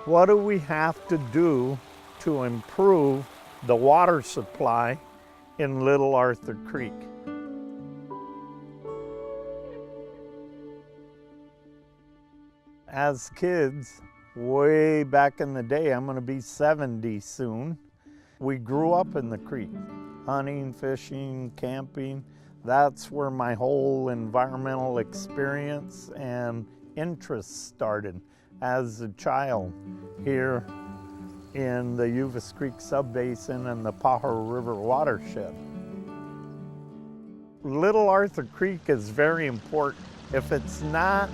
What do we have to do to improve the water supply in Little Arthur Creek? As kids, way back in the day, I'm going to be 70 soon, we grew up in the creek, hunting, fishing, camping. That's where my whole environmental experience and interest started as a child here in the Uvis Creek subbasin and the Pajaro River watershed. Little Arthur Creek is very important. If it's not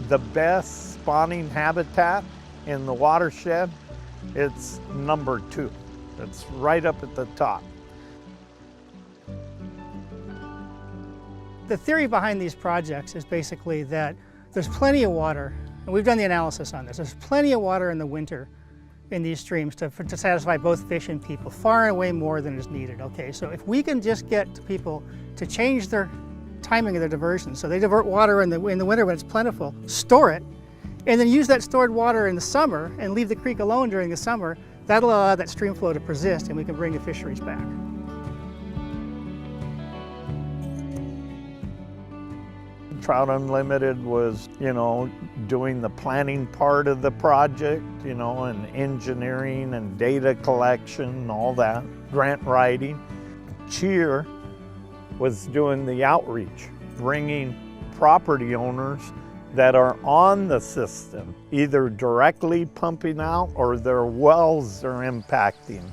the best spawning habitat in the watershed, it's number 2. It's right up at the top. The theory behind these projects is basically that there's plenty of water, and we've done the analysis on this. There's plenty of water in the winter in these streams to satisfy both fish and people, far and away more than is needed. Okay, so if we can just get people to change their timing of their diversion, so they divert water in the winter when it's plentiful, store it, and then use that stored water in the summer and leave the creek alone during the summer, that'll allow that stream flow to persist and we can bring the fisheries back. Trout Unlimited was, doing the planning part of the project, and engineering and data collection and all that, grant writing. Cheer was doing the outreach, bringing property owners that are on the system, either directly pumping out or their wells are impacting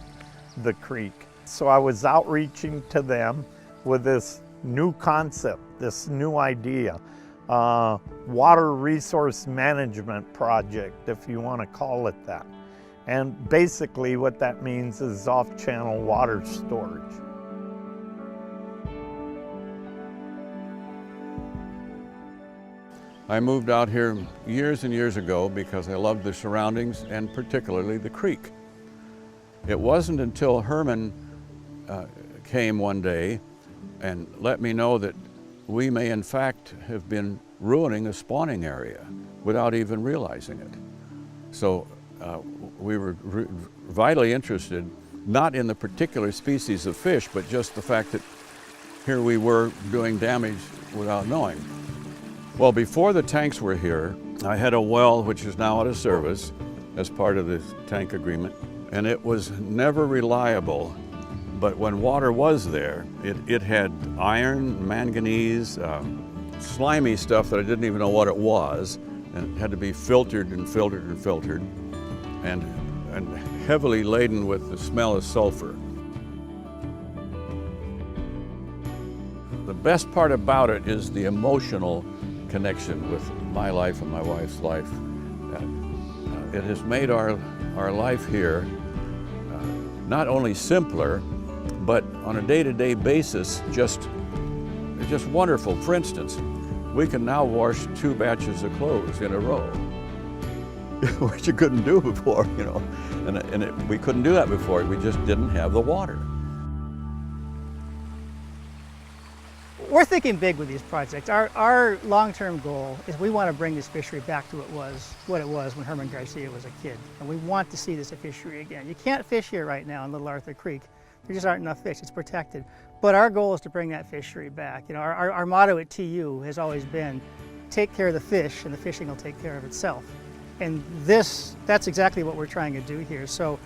the creek. So I was outreaching to them with this new concept, this new idea, water resource management project, if you want to call it that. And basically what that means is off-channel water storage. I moved out here years and years ago because I loved the surroundings and particularly the creek. It wasn't until Herman came one day and let me know that we may in fact have been ruining a spawning area without even realizing it. So we were vitally interested, not in the particular species of fish, but just the fact that here we were doing damage without knowing. Well, before the tanks were here, I had a well which is now out of service as part of the tank agreement, and it was never reliable. But when water was there, it had iron, manganese, slimy stuff that I didn't even know what it was, and it had to be filtered and filtered and filtered, and heavily laden with the smell of sulfur. The best part about it is the emotional connection with my life and my wife's life. It has made our life here not only simpler, but on a day-to-day basis, just wonderful. For instance, we can now wash 2 batches of clothes in a row, which you couldn't do before, and we couldn't do that before. We just didn't have the water. We're thinking big with these projects. Our long-term goal is we want to bring this fishery back to what it was when Herman Garcia was a kid. And we want to see this a fishery again. You can't fish here right now in Little Arthur Creek. There just aren't enough fish. It's protected. But our goal is to bring that fishery back. Our motto at TU has always been, take care of the fish and the fishing will take care of itself. And that's exactly what we're trying to do here. So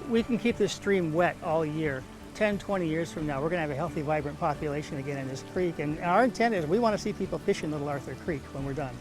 we can keep this stream wet all year. 10, 20 years from now, we're going to have a healthy, vibrant population again in this creek. And our intent is we want to see people fishing Little Arthur Creek when we're done.